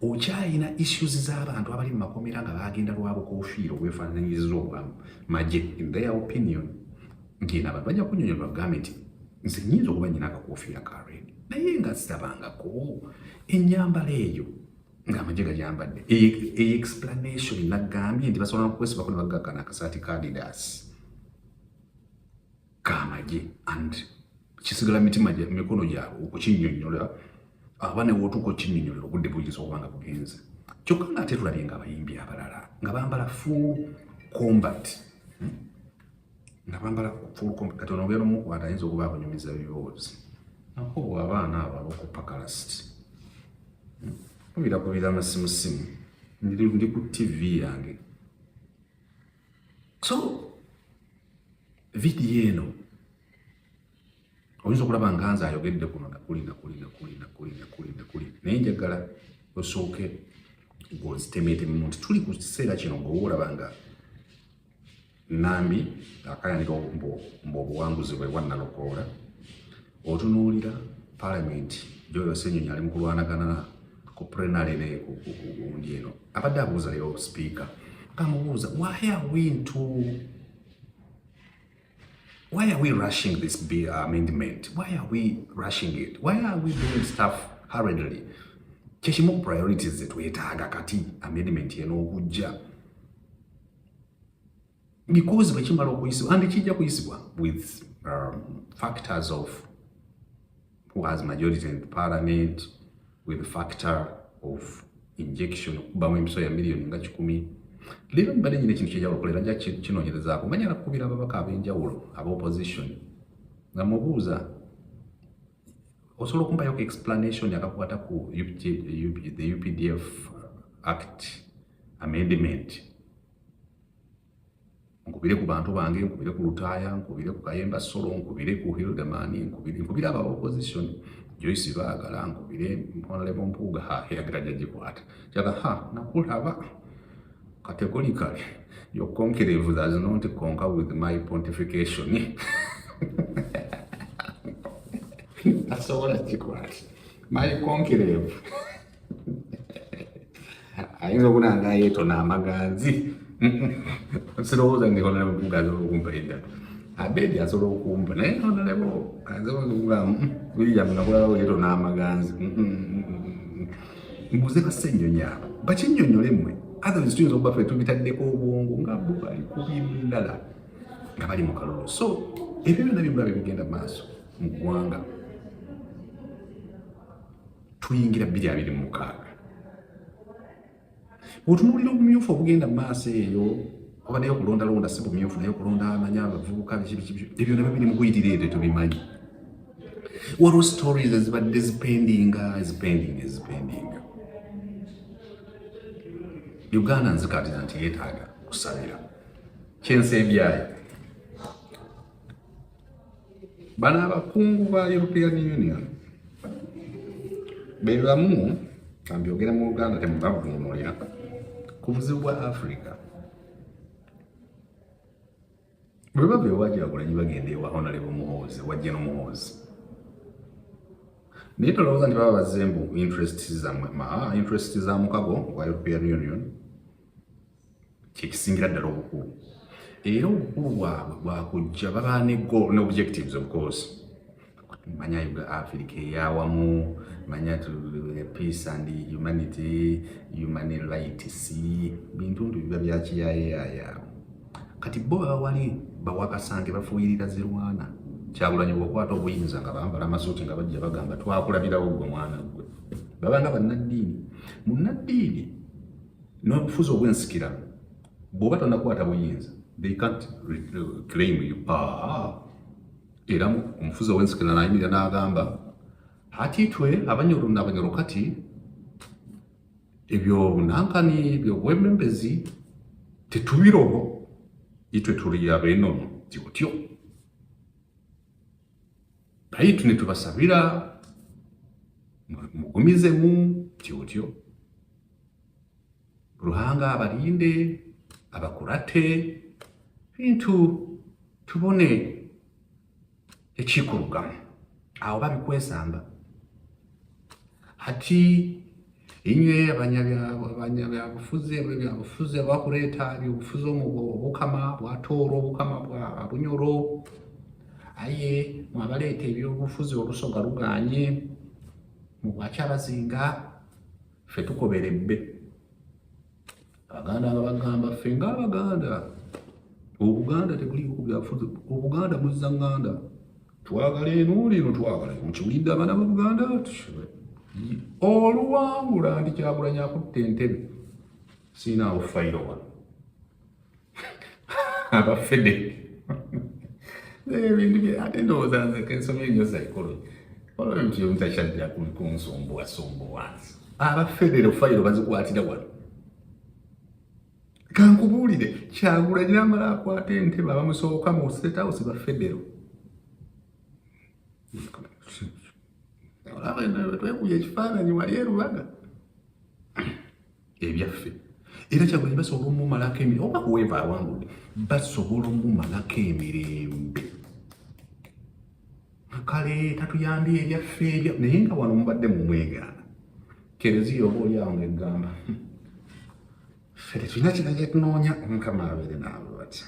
Okyayina issues z'abantu abali mu makomera nga bagenda lwabukofiira obwefaananyiriza obwamagye in their opinion. Ngina abantu bajja kunnyonnyola bagambe nti nze nnyinza okuba nnyina akakofiira ka red naye nga sitabangako ennyambala eyo ng'amagye gagyambadde. Explanation nagambye nti basobola n'okukwesibako ne bagakana akasaati ka Adidas k'amagye and kisigala mitima mikono gyabwe okukinnyonnyola aba ne wootuuka okinnyonnyolera obudde buyinza okuba nga bugenze. Kyokka ng'ate tulabye ng'abayimbi abalala nga bambala full combat. Kati ono obeera omukwata ayinza okuba akunyumiza biboozi. Naho abaana abala okupakalast. Kubira amasimusimu. Ndi ku TV yange. So, vidiyo eno oyinza okulaba nga nze ayogedde kuno nakuli. Naye njagala osooke ng'ozitemeetemu nti tuli ku kiseera kino ng'owoolaba nga Nambi akayanira obuwanguzi bwe bwannalokoola. Otunuulira Parliament Joyo Ssenyonyi ali mu kulwanagana ku plenary ne ku gundi eno. Abadde abuuza leero Speaker. Kamubuuza, why are we rushing this bill amendment? Why are we rushing it? Why are we doing stuff hurriedly? Kyeshimu priorities zetwetaaga kati amendment eno okujja. Because bwekimala okuyisibwa and kijja kuyisibwa with factors of who has majority in the parliament, with the factor of injection okubamu emisoya miliyoni nga 10. Leero mbadde nyina ekintu ky'enjawulo kolera nja kinoonyerezaako manya nakubira ababaka ab'enjawulo aba opposition nga mubuuza osobola okumpayoko explanation akakwata ku the UPDF Act amendment. Nkubire ku bantu bange, nkubire ku Lutaaya, nkubire ku Kayemba Solo, nkubire ku Hildemani, nkubire aba opposition Joyce Baagala, nkubire Honorable Mpuuga yagala gikwata. Kyaga nakulaba categorically your conclave does not concur with my pontification. That's all I gikwata. My conclave. Ayinza okunanga yeeto n'amaganzi. Sirowooza nti Honorable Mpuuga asobola okumpa edda. Abedi asobola okumpa naye Honorable asobola okuga William nga kulaba yeeto n'amaganzi. Mbuuze Bassenyonyi abo bakinnyonnyole mmwe. Otherwise tuyinza okuba ffe tubitaddeko obwongo nga bo bali ku bindala nga bali mu kalulu. So ebyo byonna byonna bigenda maaso mu ggwanga. Tuyingira 2026. Otunuulira obumyufu obugenda mu maaso eyo oba naye okulondalonda si bumyufu naye okulonda amanya abavubuka biki ebyo nabyo biri mu kuyitireete tubimanyi. Waliwo stories ezibadde zipendinga. Uganda nzikatiza nti yeetaaga kusabira kyensi ebyayo. Bano abakungu ba European Union be bamu kambyogera mu Uganda temubavuunulira ku buzibu bwa Africa. Bwe bava ewajja Agulanyi bagenda ewa Honorable Muhoozi wajja n'Omuhoozi. Naye tolowooza nti baba bazembu interest za mukago wa European Union kyekisingira ddala obukulu. Era obukulu bwabwe bwakujja baba ne-objectives of course. Manya Africa eyawamu, manya peace and humanity, human rights, bintundu biba bya kiyayaaya. Kati bo baba wali bawakasange bafuuyirira zirwana. Kyagulanyi bw'okwata obuyinza nga bambala amasuuti nga bajja bagamba twakulabirawo gwe mwana gwe. Baba nga bannaddiini. Munnaddiini n'obufuzi obw'ensikira bw'oba tonakwata buyinza they can't claim you. Era omufuzi ow'ensikira n'ayimirira n'agamba ati twe abanyoro kati ebyo nankani ebyo bw'emmembezi tetubirobo itwe tuli ab'ennono tyotyo. baitu ne tubasabira mugumizemu tyotyo Ruhanga abalinde abakurate bintu tubone ekikurugamu awo babikwesamba hati inywe abanyabyabufuzi abakuleeta byobufuzi obukama bwatooro obukama bwa bunyoro aye mwabaleeta ebyobufuzi olusoga luganye mubwakyabazinga ffe tukoberebbe Abaganda nga bagamba ffe ng'Abaganda Obuganda tebuliiko ku byabufuzi Obuganda muzzanganda twagala eno lino twagala mukiwulidde abaana ba Buganda oluwangula ndi Kyagulanyi akutte entebe siinaawo fayiro wano abafede ebintu ate ndowooza nze kensomye nnyo psychology olwo nti omutashaddira kunsumbuwasumbuwansi abafedero fayiro bazikwatira wano kankubuulire Kyagulanyi n'amala akwata entebe abamusooka mu State House bafedero twekuye ekifaananyi wali erubaga ebyaffe era Kyagulanyi basobola omumalako emirembe oba kuweeva awangudde basobola omumalako emirembe kale tatuyambye ebyaffe naye nga wano mubadde mumwegaana kereziya oba oli awo ng'eggamba ffe tetulina kina kyetunoonya Mukama abeere naawe bati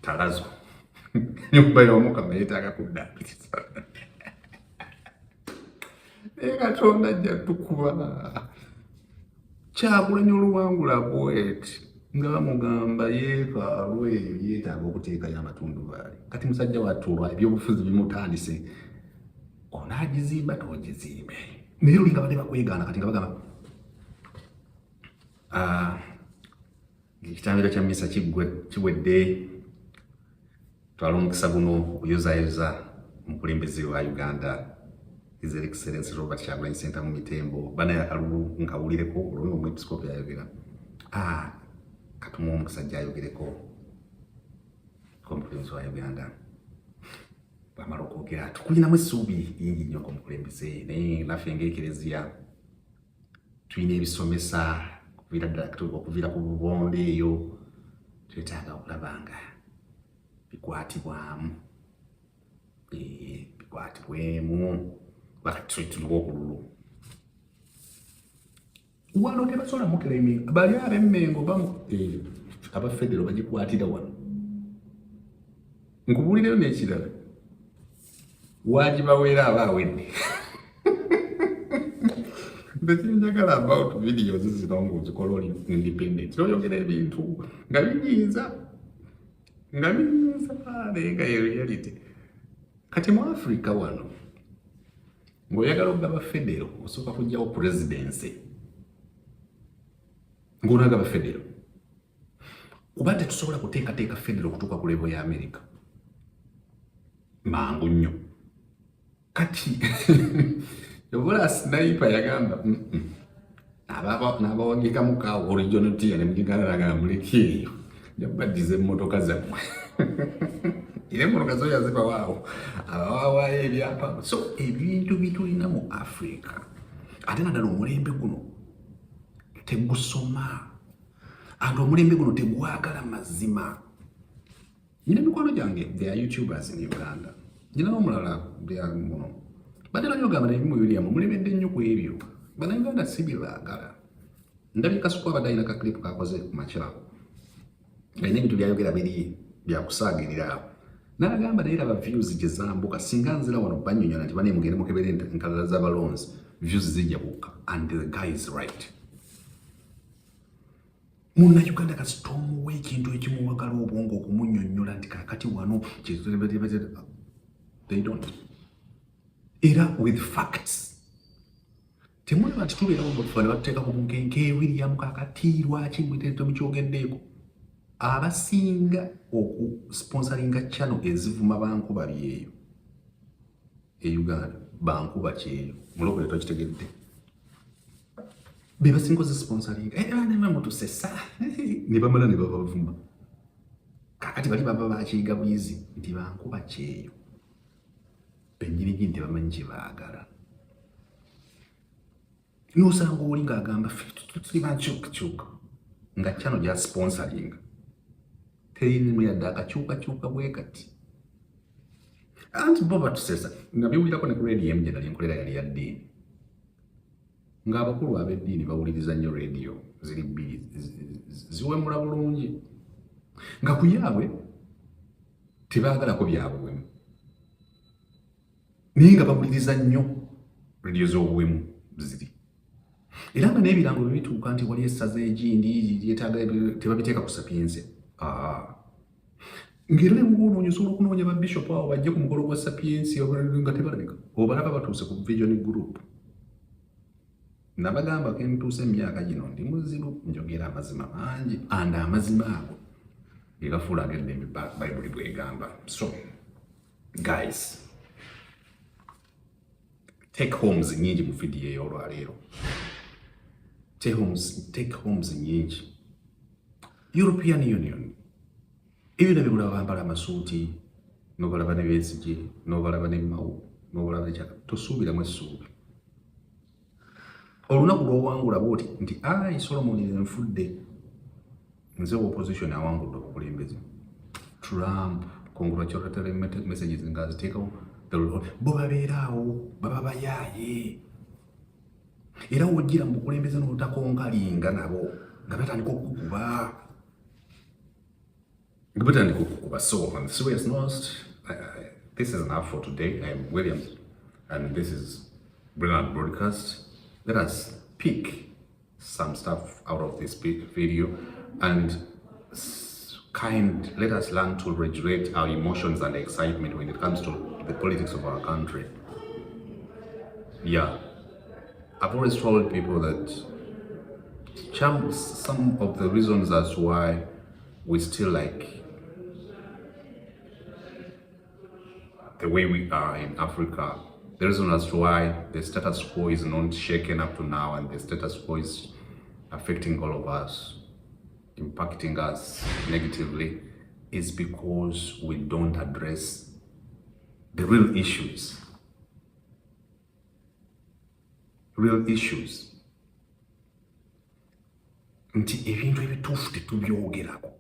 talazo nyumba y'Omukama yeetaaga kuddaabiriza naye Katonda ajja tukuba Kyagulanyi oluwangula bweti nga bamugamba yeekaalu eyo yeetaaga okuteekayo amatundubaali kati musajja wattu ebyobufuzi bimutandise onaagizimba toogizimbe naye olinga bade bakwegaana kati nga bagamba ekitambiro kya mmisa kiwedde twala omukisa guno okuyozaayoza omukulembeze wa Uganda His Excellency Robert Kyagulanyi Ssentamu mu Mitembo banaye akalulu nkawulireko olwo omwepiskopi yayogera katuma omusajja ayogereko omukulembeze wa Uganda bwamala okwogera tukulinamu essuubi lingi nnyo omukulembeze naye naffe ng'ekereziya tulina ebisomesa okuviira ku bubonde eyo twetaaga okulaba nga bikwatibwemu bakati tuliwo okululu wano tebasobola mukira emingo bali ab'emmengo abafedero bagikwatira wano nkubuulireyo n'ekirala wagibaweera aba awedde Ndekinjagala about videos zino ng'ozikola oli independent oyogera ebintu nga binyiiza naye nga ye reality kati mu Africa wano ng'oyagala okugaba federo osooka kugyawo presidency ng'onagaba federo kuba tetusobola kuteekateeka federo kutuuka ku level ya America mangu nnyo kati obola sniper yagamba n'abawagika mukaawo original tiya ne mugigana nagamba muleke eyo jabaddiza emmotoka zammwe era emmotoka zo yaziba waawo abawawaayo ebyapa so ebintu bitulina mu Africa ate naddala omulembe guno tegusoma ate omulembe guno tegwagala mazima nyina mikwano gyange they are YouTubers in Uganda nyina n'omulala muno badde nanyo ogamba naye mu William mulebedde nnyo ku ebyo bannayuganda si bye baagala ndabye Kasuku abadde alina kaklipu kakoze ku makya alina ebintu byayogera biri byakusaagirira awo n'agamba naye raba views gye zambuka singa nzira wano bannyonnyola nti bane mugende mukebere enkalala z'abalonzi views zijja buuka and the guy is right Munnayuganda kasita omuwa ekintu ekimuwagala obwongo okumunnyonnyola nti kakati wano they don't era with facts temulaba nti tubeerawo bafana batuteeka ku bunkenke William kakati lwaki mukyogeddeeko abasinga okusponsoringa channel ezivuma bankuba byeyo e Uganda bankuba kyeyo mulokole tokitegedde be basinga ozisponsoringa ne bamutusesa ne bamala ne babavuma kakati bali baba bakiyiga bwizi nti bankuba kyeyo bennyini nti bamanyi kye baagala n'osanga oli ng'agamba tuli bankyukakyuka nga channel gya sponsoring terinimu yadde akakyukakyuka bwe kati anti bo batusesa nga biwulirako ne ku radio emu gye nali nkolera yali ya ddiini ng'abakulu ab'eddiini bawuliriza nnyo radio ziri bbiri ziwemula bulungi nga ku yaabwe tebaagalako byabuwemu naye nga bawuliriza nnyo radio z'obuwemu ziri era nga n'ebirango bwe bituuka nti wali essaza egindi lyetaaga tebabiteeka ku sapiensi ng'era ne bw'onoonya osobola okunoonya babishopu awo bajje ku mukolo gwa sapiensi nga tebalabika obalaba batuuse ku vision group nabagamba ke ntuuse emyaka gino ndi muzibu njogera amazima mangi and amazima ago ge gafuula ag'eddembe bayibuli bw'egamba. So guys, take homes nyingi mu video ey'olwaleero, take homes nyingi. European Union ebyo bigula bambala amasuuti n'obalaba ne Besigye n'obalaba ne Mao n'obalaba ne Kyaka tosuubiramu essuubi olunaku lw'owangula bwoti nti Solomon nfudde nze opposition awangudde obukulembeze Trump congratulatory messages ngaziteekawo bo babeeraawo baba bayaaye era wojjira mu bukulembeze n'otakonkalinga nabo nga batandika okukuba So on the serious note, this is enough for today. I am Williams and this is Brilliant Broadcast. Let us pick some stuff out of this video and let us learn to regulate our emotions and excitement when it comes to the politics of our country. Yeah, I've always told people that some of the reasons as to why we still like the way we are in Africa, the reason as to why the status quo is not shaken up to now and the status quo is affecting all of us, impacting us negatively, is because we don't address the real issues. Real issues. Nti ebintu ebituufu tetubyogerako.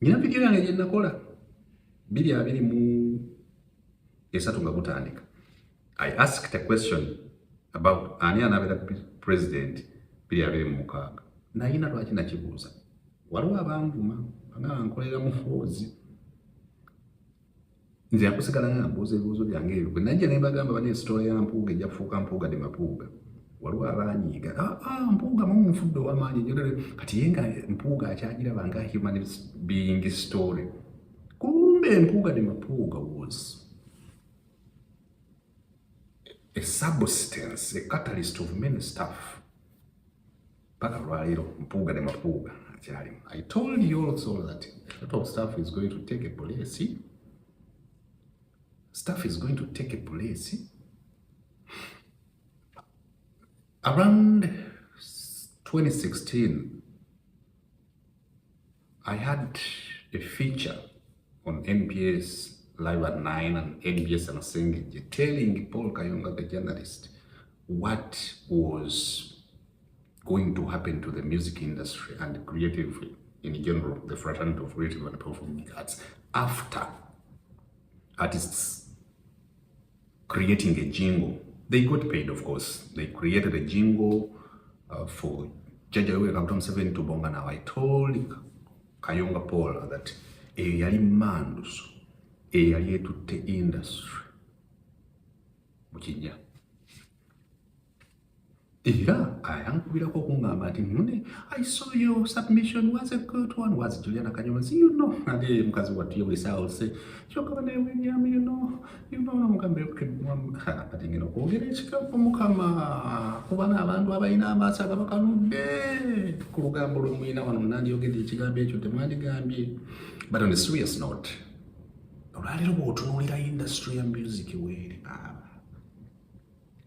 Nina video yange gye nakola 2023 nga gutandika. I asked a question about ani anabeera president 2026. Nayina lwaki nakibuuza. Waliwo abanvuma nga nkolera mu hoozi. Nze akusigala nga mbuuza ebibuuzo byange ebyo. Bwe najja ne mbagamba bane story ya Mpuuga ejja kufuuka Mpuuga de Mapuuga. Waliwo abanyiiga Mpuuga mumufudde ow'amaanyi kati ye nga Mpuuga akyagiraba nga human being story. Kumbe Mpuuga de Mapuuga was a substance, a catalyst of many stuff. Paka lwaleero Mpuuga de Mapuuga akyalimu. I told you also that a lot of stuff is going to take a place. Stuff is going to take a place. Around 2016, I had a feature on NBS Live at 9 and NBS and Sengenge telling Paul Kayonga, the journalist, what was going to happen to the music industry and creative in general, the fraternity of creative and performing arts, after artists creating a jingle. They got paid, of course. They created a jingle for Jajawe Kabtom 7 to Bonga. Now I told Kayonga Paul that yali manduso yali etutte industry mukinya era ayankubirako okungamba nti I saw your submission was a good one. Was Juliana Kanyomozi, you know, ate mukazi wattu yewulisawo se kyokka ne William, you know mugambe ati ngeno kwogera ekikapu mukama kuba n'abantu abalina amaaso agabakanudde ku lugambo lwe mwina wano nandiyogedde ekigambo ekyo temwandigambye. But on a serious note, olwaleero bw'otunuulira industry ya music weeri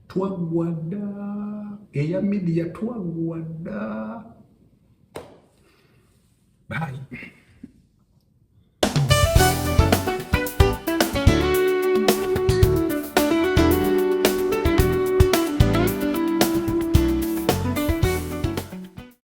twaggwa dda, eya media twaggwa dda. Bye.